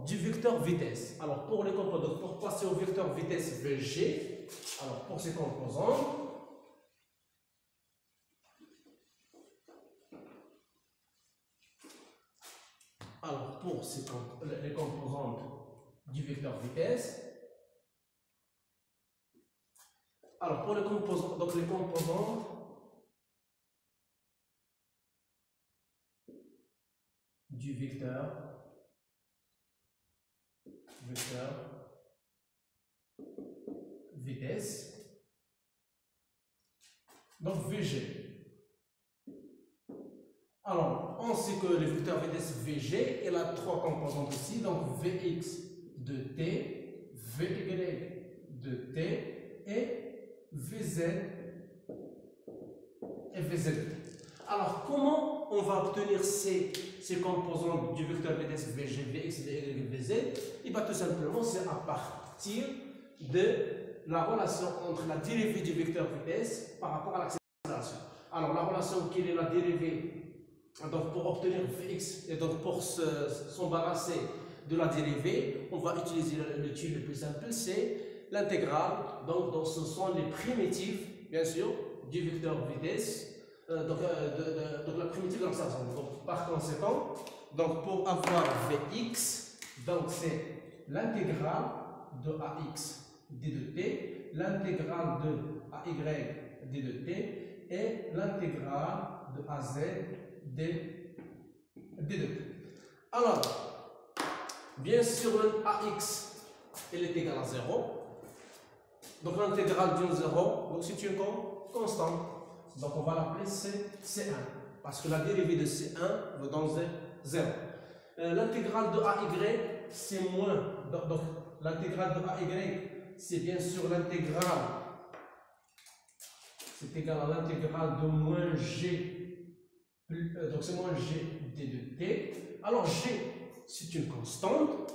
du vecteur vitesse. Alors, pour les composants, pour passer au vecteur vitesse VG, alors pour ces composants, alors pour les composantes du vecteur vitesse, alors pour les composants, donc les composantes du vecteur vitesse, donc VG. Alors, on sait que le vecteur vitesse VG, il a trois composantes aussi, donc Vx de t, Vy de t et Vz et Vz. Alors, comment on va obtenir ces composantes du vecteur vitesse VG, Vx, Vy, Vz? Et bien tout simplement, c'est à partir de la relation entre la dérivée du vecteur vitesse par rapport à l'accélération. Alors, la relation, quelle est la dérivée? Donc, pour obtenir Vx, et donc pour s'embarrasser de la dérivée, on va utiliser le tube le plus simple, c'est l'intégrale. Donc, ce sont les primitives, bien sûr, du vecteur vitesse. Donc la primitive de l'accélération. Donc, par conséquent, donc pour avoir Vx, donc c'est l'intégrale de Ax d de t, l'intégrale de Ay d de t et l'intégrale de Az d de t. Alors, bien sûr, Ax elle est égale à 0. Donc l'intégrale de 0, donc c'est une constante. Donc on va l'appeler C1, parce que la dérivée de C1 veut donner 0. L'intégrale de AY, c'est moins. Donc l'intégrale de AY, c'est bien sûr l'intégrale. C'est égal à l'intégrale de moins G. Donc c'est moins G d de t. Alors G, c'est une constante.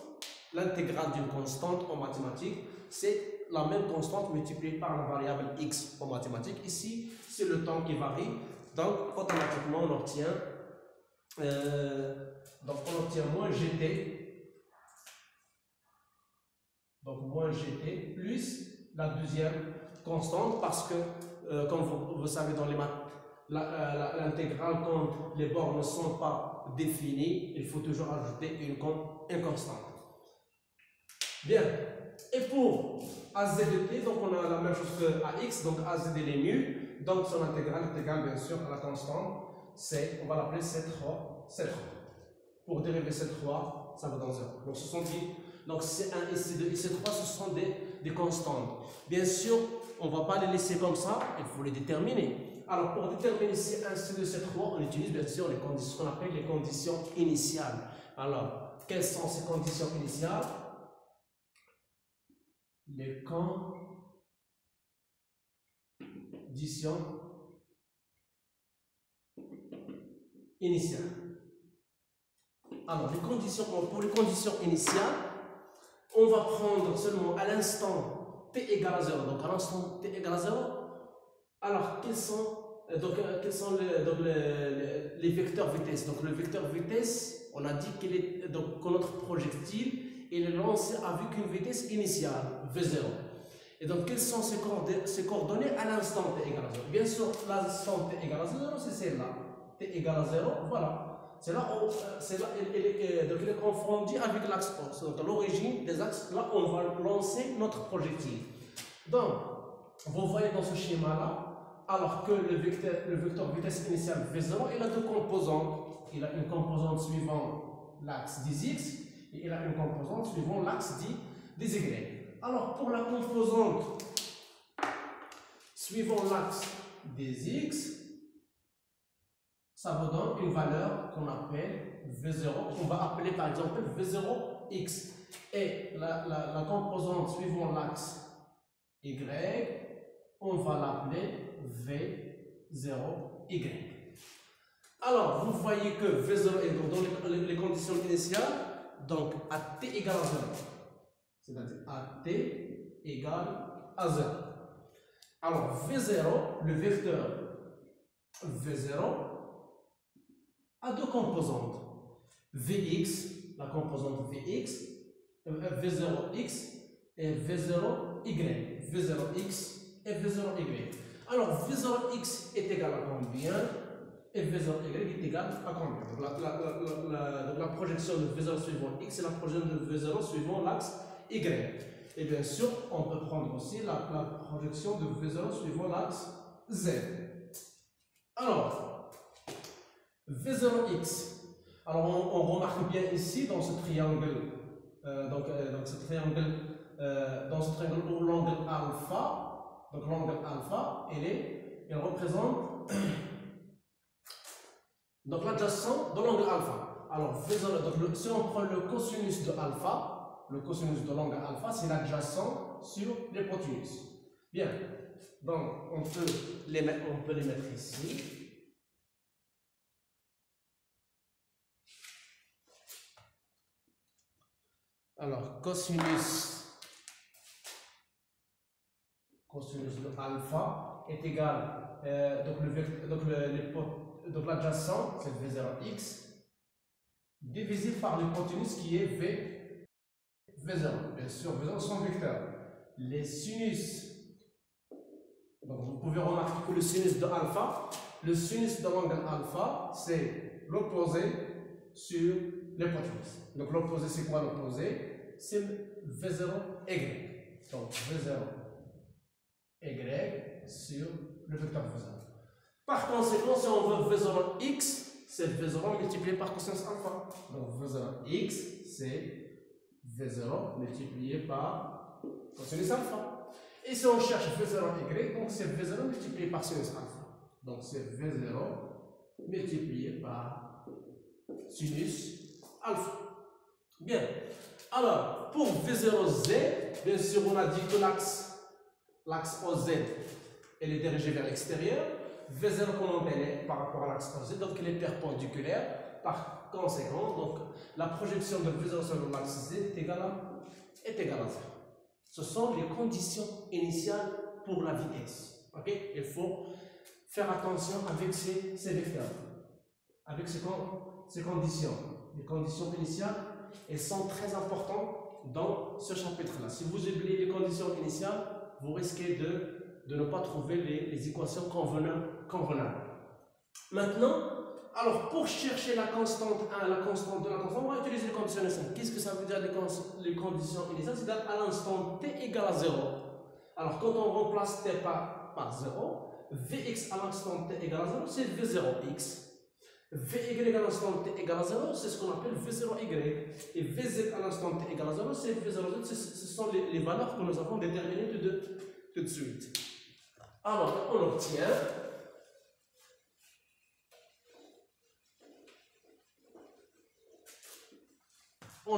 L'intégrale d'une constante en mathématiques, c'est la même constante multipliée par la variable x en mathématiques. Ici, c'est le temps qui varie. Donc, automatiquement, on obtient moins gt. Donc, moins gt plus la deuxième constante parce que, comme vous savez dans les maths, l'intégrale, quand les bornes ne sont pas définies, il faut toujours ajouter une constante. Bien. Et pour Az de t, donc on a la même chose que Ax, donc Az elle est nulle, donc son intégrale est égale bien sûr à la constante C, on va l'appeler C3. Pour dériver C3, ça va dans 0. Donc ce sont donc C1 et C2 et C3, ce sont des constantes. Bien sûr, on ne va pas les laisser comme ça, il faut les déterminer. Alors pour déterminer C1, C2, C3, on utilise bien sûr les conditions qu'on appelle les conditions initiales. Alors, quelles sont ces conditions initiales? Les conditions initiales. Alors, pour les conditions initiales, on va prendre seulement à l'instant t égale à 0. Donc, à l'instant t égale à 0, alors quels sont les vecteurs vitesse? Donc, le vecteur vitesse, on a dit que notre projectile il est lancé avec une vitesse initiale, V0. Et donc, quelles sont ces coordonnées à l'instant t égale à 0? Bien sûr, l'instant t égale à 0, c'est celle-là. T égale à 0, voilà. C'est là où il est confondu avec l'axe O. Donc, à l'origine des axes, là, on va lancer notre projectile. Donc, vous voyez dans ce schéma-là, alors que le vecteur vitesse initiale V0, il a deux composantes. Il a une composante suivant l'axe des X, et il a une composante suivant l'axe des Y. Alors, pour la composante suivant l'axe des X, ça vous donne une valeur qu'on appelle V0, qu'on va appeler par exemple V0X. Et la composante suivant l'axe Y, on va l'appeler V0Y. Alors, vous voyez que V0 est dans les conditions initiales. Donc, à t égale à 0. C'est-à-dire à t égale à 0. Alors, V0, le vecteur V0, a deux composantes. Vx, la composante Vx, V0x et V0y. V0x et V0y. Alors, V0x est égal à combien? Et V0y est égal à combien? Donc, la projection de V0 suivant x et la projection de V0 suivant l'axe y. Et bien sûr, on peut prendre aussi la projection de V0 suivant l'axe z. Alors, V0x. Alors, on remarque bien ici dans ce triangle, dans ce triangle où l'angle alpha, donc l'angle alpha, il représente donc l'adjacent de l'angle alpha. Alors, donc si on prend le cosinus de alpha, le cosinus de l'angle alpha, c'est l'adjacent sur l'hypoténuse. Bien, donc on peut les mettre ici. Alors, cosinus de alpha est égal, donc l'adjacent, c'est V0x, divisé par l'hypoténuse qui est V0. Bien sûr, V0 sont vecteurs. Les sinus, donc vous pouvez remarquer que le sinus de alpha, le sinus de l'angle alpha, c'est l'opposé sur l'hypoténuse. Donc l'opposé, c'est quoi l'opposé? C'est V0y. Donc V0y sur le vecteur V0. Par conséquent, si on veut V0x, c'est V0 multiplié par cosinus alpha. Donc V0x, c'est V0 multiplié par cosinus alpha. Et si on cherche V0y, donc c'est V0 multiplié par sinus alpha. Donc c'est V0 multiplié par sinus alpha. Bien. Alors, pour V0z, bien sûr, on a dit que l'axe OZ, elle est dirigée vers l'extérieur. V0 comme elle est par rapport à l'axe OZ, donc elle est perpendiculaire. Par conséquent, donc la projection de V0 sur l'axe Z est égale à 0. Ce sont les conditions initiales pour la vitesse. Okay? Il faut faire attention avec ces vecteurs, avec ces conditions. Les conditions initiales, elles sont très importantes dans ce chapitre-là. Si vous oubliez les conditions initiales, vous risquez de ne pas trouver les équations convenables. Maintenant, alors pour chercher la constante 1, la constante 2, la constante, on va utiliser les conditions initiales. Qu'est-ce que ça veut dire les conditions initiales? C'est-à-dire à l'instant t égale à 0. Alors quand on remplace t par 0, Vx à l'instant t égale à 0, c'est V0x. Vy à l'instant t égale à 0, c'est ce qu'on appelle V0y. Et Vz à l'instant t égale à 0, c'est V0z. Ce sont les valeurs que nous avons déterminées tout de suite. Alors, on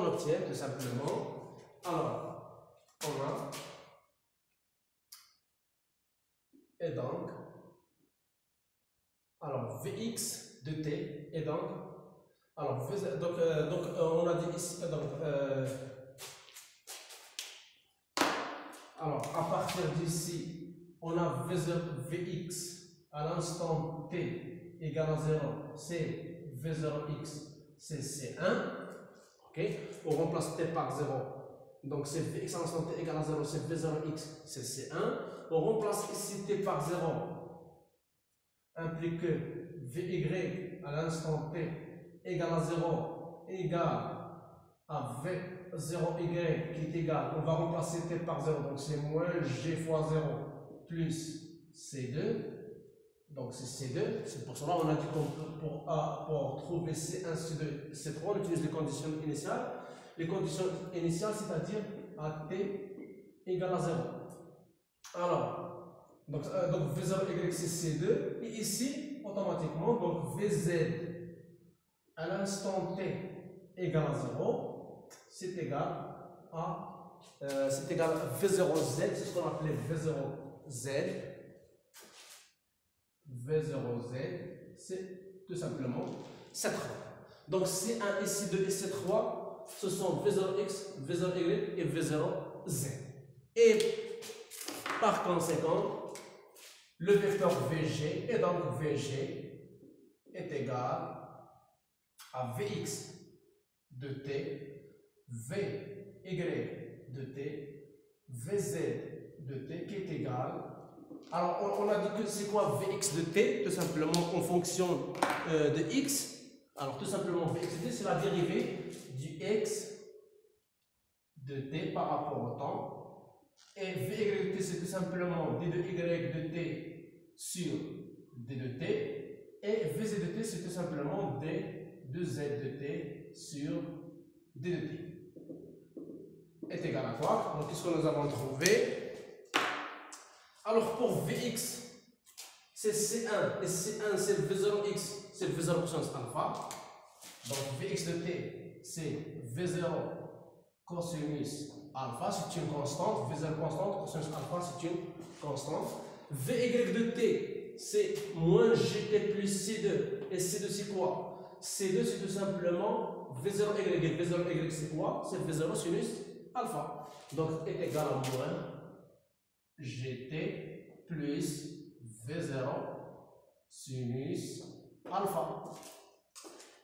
obtient tout simplement, alors, on a, et donc, alors, Vx de t, et donc, alors, on a dit ici, alors, à partir d'ici, on a Vx à l'instant t égale à 0, c'est V0x, c'est C1. Okay. On remplace t par 0, donc c'est Vx à l'instant t égale à 0, c'est V0x, c'est C1. On remplace ici t par 0, implique que Vy à l'instant t égale à 0 égale à V0y qui est égal, on va remplacer t par 0, donc c'est moins g fois 0 plus C2. Donc c'est C2, c'est pour cela qu'on a dit qu'on pour trouver C1, C2, C3, on utilise les conditions initiales. Les conditions initiales, c'est-à-dire à t égale à 0. Alors, donc V0y c'est C2, et ici, automatiquement, donc Vz à l'instant t égale à 0, c'est égal à V0z, c'est ce qu'on appelait V0z. V0z, c'est tout simplement C3. Donc C1 et C2 et C3, ce sont V0x, V0y et V0z. Et par conséquent, le vecteur VG, et donc VG est égal à Vx de t, Vy y de t, vz de t qui est égal. Alors, on a dit que c'est quoi vx de t? Tout simplement en fonction de x. Alors, tout simplement, vx de t, c'est la dérivée du x de t par rapport au temps. Et vy de t, c'est tout simplement d de y de t sur d de t. Et vz de t, c'est tout simplement d de z de t sur d de t. Est égal à quoi? Donc, qu'est-ce que nous avons trouvé? Alors, pour Vx, c'est C1, et C1, c'est V0x, c'est V0 puissance alpha. Donc, Vx de t, c'est V0 cosinus alpha, c'est une constante. V0 constante, cosinus alpha, c'est une constante. Vy de t, c'est moins gt plus C2. Et C2, c'est quoi? C2, c'est tout simplement V0y. V0y, c'est quoi? C'est V0 sinus alpha. Donc, est égal à moins gt plus V0 sinus alpha.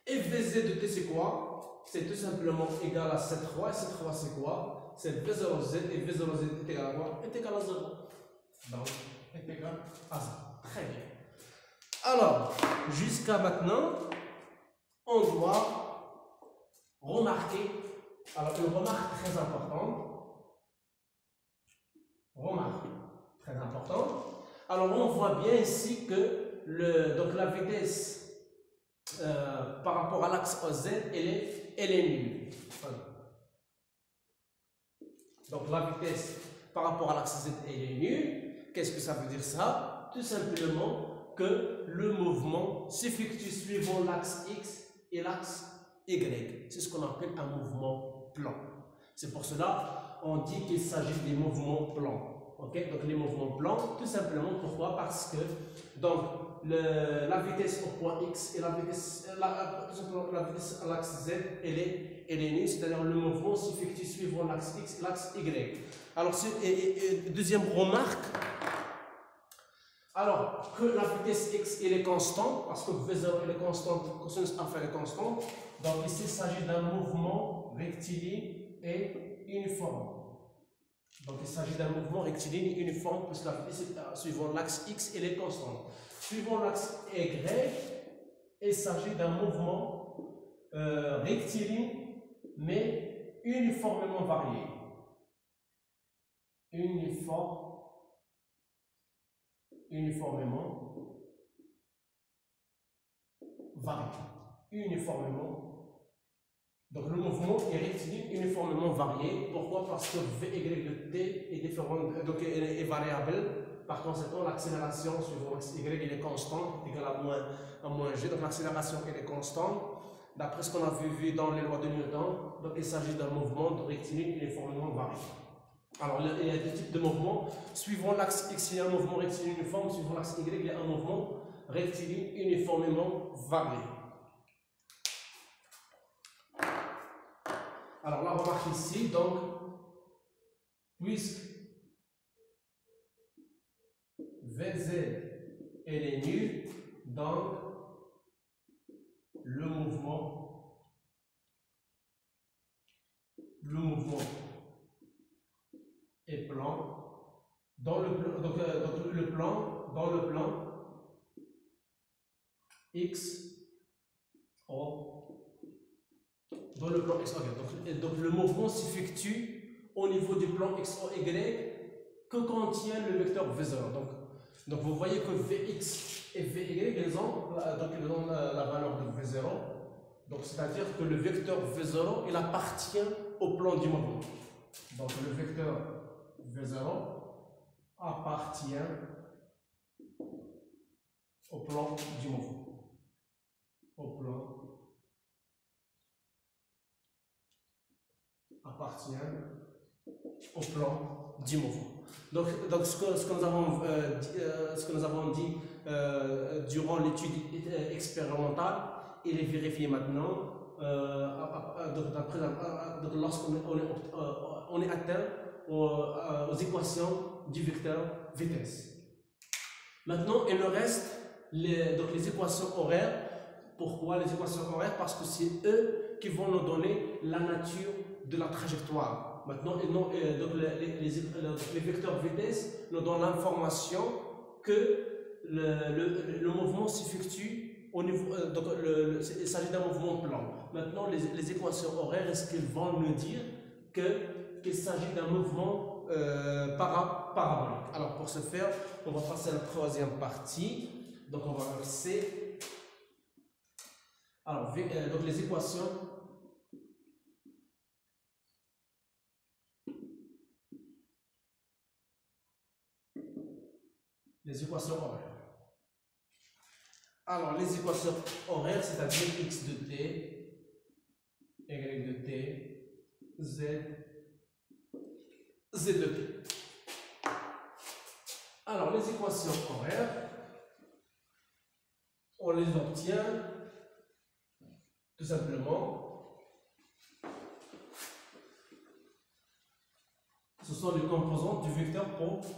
Et Vz de t, c'est quoi? C'est tout simplement égal à C3. Et C3, c'est quoi? C'est V0z. Et V0z est égal à quoi? Est égal à 0. Donc, est égal à 0. Très bien. Alors, jusqu'à maintenant, on doit remarquer, alors une remarque très importante. Remarque très importante. Alors, on voit bien ici que donc la vitesse par rapport à l'axe OZ, elle est nulle. Voilà. Donc, la vitesse par rapport à l'axe Z, elle est nulle. Qu'est-ce que ça veut dire ça? Tout simplement que le mouvement s'effectue suivant l'axe X et l'axe Y. C'est ce qu'on appelle un mouvement plan. C'est pour cela qu'on dit qu'il s'agit des mouvements plans. Okay? Donc les mouvements plans, tout simplement, pourquoi? Parce que donc, la vitesse au point X et la vitesse à l'axe Z, elle est nulle, c'est-à-dire le mouvement s'effectue suivant l'axe X et l'axe Y. Alors, deuxième remarque, alors que la vitesse X elle est constante, parce que V0 elle est constante, cosinus alpha est constante, donc ici il s'agit d'un mouvement rectiligne et uniforme. Donc il s'agit d'un mouvement rectiligne et uniforme, puisque la vitesse suivant l'axe X elle est constante. Suivant l'axe Y, il s'agit d'un mouvement rectiligne, mais uniformément varié. Uniformément varié. Donc le mouvement est rectiligne uniformément varié. Pourquoi? Parce que Vy de t est différent, donc elle est variable. Par conséquent, l'accélération suivant l'axe Y elle est constante, égale à moins g. Donc l'accélération elle est constante. D'après ce qu'on a vu dans les lois de Newton, donc il s'agit d'un mouvement rectiligne uniformément varié. Alors il y a deux types de mouvements. Suivant l'axe X, il y a un mouvement rectiligne uniforme. Suivant l'axe Y, il y a un mouvement rectiligne uniformément varié. Alors la remarque ici, donc, puisque Vz elle est nulle, donc le mouvement est plan. Dans le plan, dans le plan X, dans le plan X, donc le mouvement s'effectue au niveau du plan X, Y que contient le vecteur V0. Donc vous voyez que Vx et Vy, ils ont la valeur de V0. Donc c'est-à-dire que le vecteur V0, il appartient au plan du mouvement. Donc le vecteur V0 appartient au plan du mouvement. Appartient au plan du mouvement. Donc ce que nous avons dit durant l'étude expérimentale, il est vérifié maintenant. Donc lorsqu'on est atteint aux équations du vecteur vitesse. Maintenant, il nous reste les équations horaires. Pourquoi les équations horaires? Parce que c'est eux qui vont nous donner la nature de la trajectoire. Maintenant, donc les vecteurs vitesse nous donnent l'information que le mouvement s'effectue au niveau. Donc, il s'agit d'un mouvement plan. Maintenant, les équations horaires, est-ce qu'ils vont nous dire qu'il s'agit d'un mouvement parabolique? Alors, pour ce faire, on va passer à la troisième partie. Donc, on va verser. Alors, donc les équations. Les équations horaires. Alors, les équations horaires, c'est-à-dire x de t, y de t, z de t. Alors, les équations horaires, on les obtient tout simplement. Ce sont les composantes du vecteur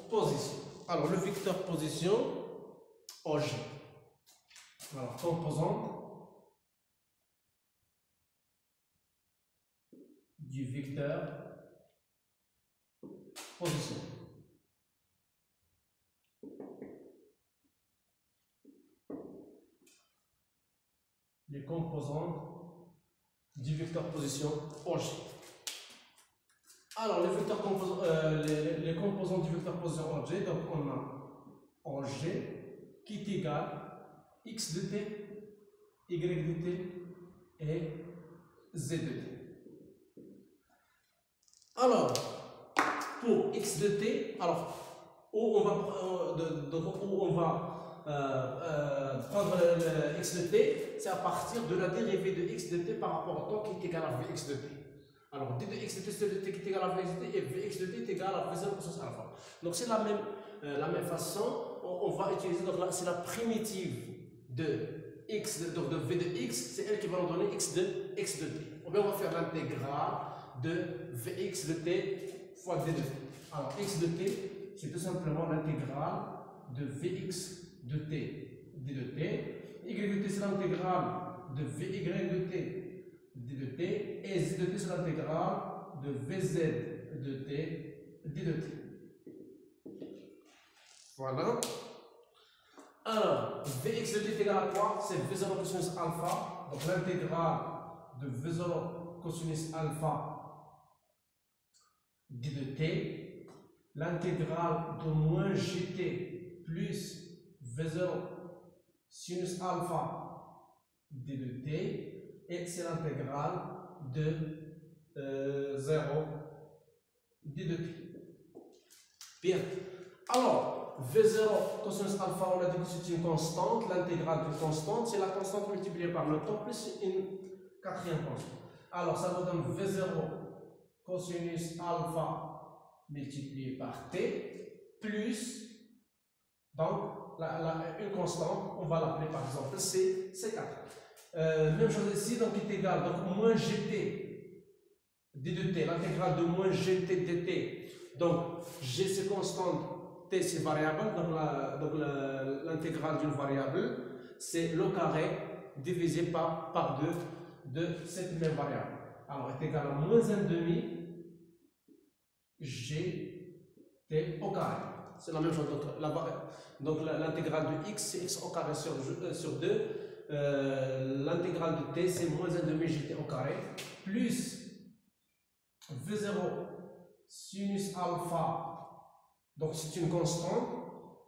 position. Alors, le vecteur position, OG. Alors, composante du vecteur position. Les composantes du vecteur position OG. Alors, les composants du vecteur position OG, donc on a OG qui est égal x de t, y de t et z de t. Alors, pour x de t, alors, où on va prendre le x de t, c'est à partir de la dérivée de x de t par rapport au temps qui est égal à vx de t. Alors, d de x de t, c'est de t qui est égal à vx de t, et vx de t est égal à v0 cos alpha. Donc, c'est la même façon, on va utiliser, donc là, c'est la primitive de x, donc de v de x, c'est elle qui va nous donner x de t. Ou bien on va faire l'intégrale de vx de t fois d de t. Alors, x de t, c'est tout simplement l'intégrale de vx de t d de t. Y de t, c'est l'intégrale de vy de t d de t. Et z de t, c'est l'intégrale de vz de t d de t. Voilà. Alors, vx de t est égal à quoi? C'est v0 cosinus alpha. Donc, l'intégrale de v0 cosinus alpha d de t. L'intégrale de moins gt plus v0 sinus alpha d de t. Et c'est l'intégrale de 0 d de t. Bien. Alors, V0 cosinus alpha, on a dit que c'est une constante. L'intégrale d'une constante, c'est la constante multipliée par le temps plus une quatrième constante. Alors, ça nous donne V0 cosinus alpha multiplié par t plus, donc, une constante, on va l'appeler par exemple C4. Même chose ici, donc, est égal, donc, moins gt d de t, l'intégrale de moins gt dt. Donc, g c'est constante, t c'est variable, donc l'intégrale d'une variable, c'est le carré divisé par 2 de cette même variable. Alors, est égal à moins 1,5 gt au carré. C'est la même chose. Donc l'intégrale de x, c'est x au carré sur 2. L'intégrale de t, c'est moins 1,5 gt au carré, plus v0 sinus alpha. Donc c'est une constante.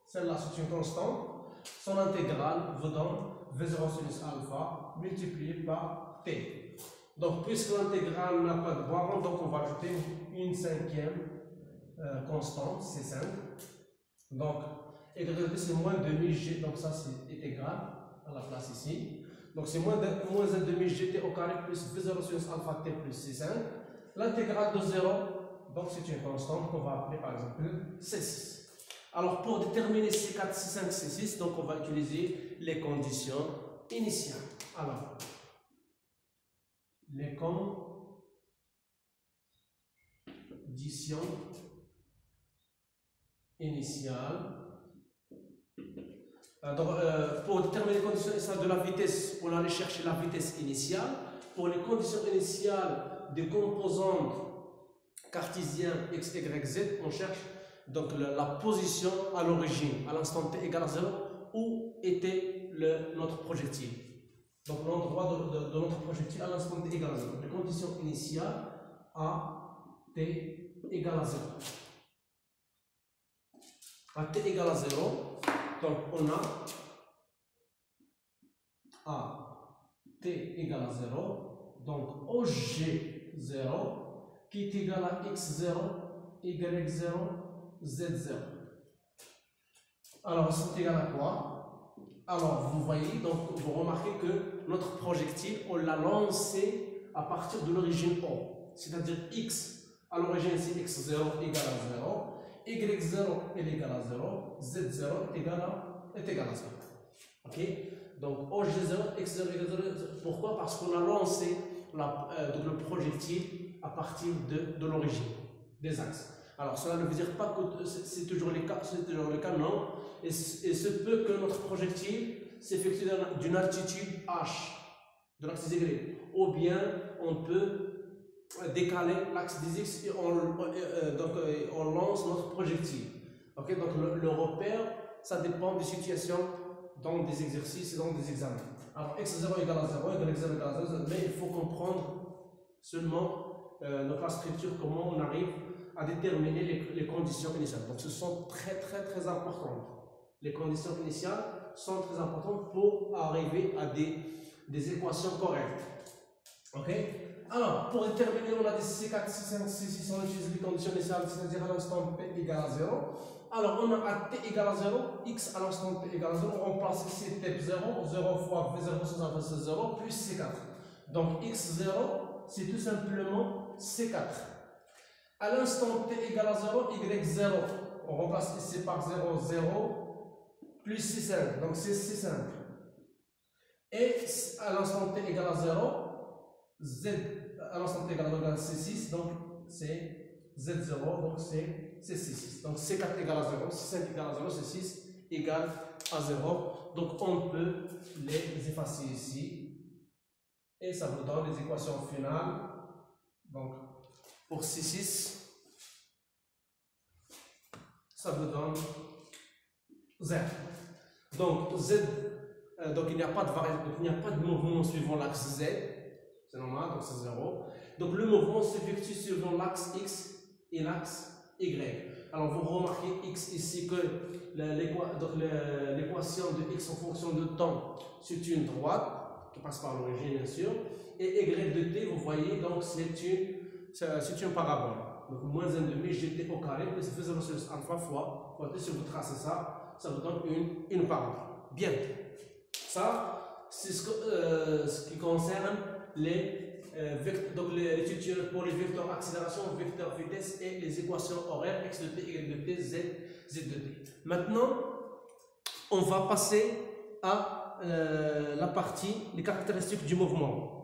Celle-là, c'est une constante. Son intégrale vous donne v0 sinus alpha multiplié par t. Donc, puisque l'intégrale n'a pas de borne, donc on va ajouter une cinquième constante, c'est 5. Donc, y de t, c'est moins 2,5 g, donc ça c'est égal à la place ici. Donc, c'est moins 1,5 gt au carré plus v0 sinus alpha t plus c5. L'intégrale de 0, donc c'est une constante qu'on va appeler par exemple c6. Alors, pour déterminer c4, c5, c6, donc on va utiliser les conditions initiales. Alors, les conditions initiales. Donc, pour déterminer les conditions initiales de la vitesse, on va aller chercher la vitesse initiale. Pour les conditions initiales des composantes cartésiennes x, y, z, on cherche donc la position à l'origine, à l'instant t égale à 0, où était notre projectile. Donc l'endroit de notre projectile à l'instant t égale à 0. Les conditions initiales à t égale à 0. À t égale à 0, donc on a à t égale à 0, donc OG0 qui est égal à x0, y0, z0. Alors c'est égal à quoi? Alors vous voyez, donc vous remarquez que notre projectile, on l'a lancé à partir de l'origine O, c'est-à-dire x à l'origine c'est x0 égale à 0, y0 est égal à 0, z0 est égal à 0. Ok? Donc OG0, x0 égale à 0. Pourquoi? Parce qu'on a lancé donc le projectile à partir de l'origine, des axes. Alors cela ne veut dire pas que c'est toujours le cas, non. Et se peut que notre projectile s'effectue d'une altitude h, de l'axe des y, ou bien on peut décaler l'axe des x et on lance notre projectile. Okay? Donc le repère, ça dépend des situations dans des exercices et dans des examens. Alors x0 égale à 0, y0 égale à 0, mais il faut comprendre seulement notre la structure, comment on arrive à déterminer les conditions initiales. Donc ce sont très importantes. Les conditions initiales sont très importantes pour arriver à des équations correctes. Ok? Alors, pour déterminer, on a des C4, C5, C6, on utilise les conditions initiales, c'est-à-dire à l'instant P égale à 0. Alors, on a à T égale à 0, X à l'instant T égale à 0, on remplace ici T 0, 0 fois V0, c'est 0, plus C4. Donc, X0, c'est tout simplement C4. À l'instant T égale à 0, Y0, on remplace ici par 0, 0, plus C5, donc c'est C5. Et à l'instant T égale à 0, Z à l'instant T égale à C6, donc c'est Z0, donc c'est C6. Donc C4 égale à 0, C5 égale à 0, C6 égale à 0. Donc on peut les effacer ici. Et ça vous donne les équations finales. Donc pour C6, ça vous donne Z. Donc Z, donc il n'y a pas de variable, donc il n'y a pas de mouvement suivant l'axe Z. C'est normal, donc c'est 0. Donc le mouvement s'effectue suivant l'axe X et l'axe Y. Alors vous remarquez X ici que l'équation de X en fonction de temps, c'est une droite qui passe par l'origine bien sûr. Et Y de T, vous voyez, donc c'est une parabole. Donc moins 1,5 gt au carré, plus f 0 sur alpha fois T. Si vous tracez ça, ça vous donne une parabole. Bien. Ça, c'est ce qui concerne l'étude pour les vecteurs accélération, vecteurs vitesse et les équations horaires x de t, y de t, z de t. Maintenant, on va passer à la partie des caractéristiques du mouvement.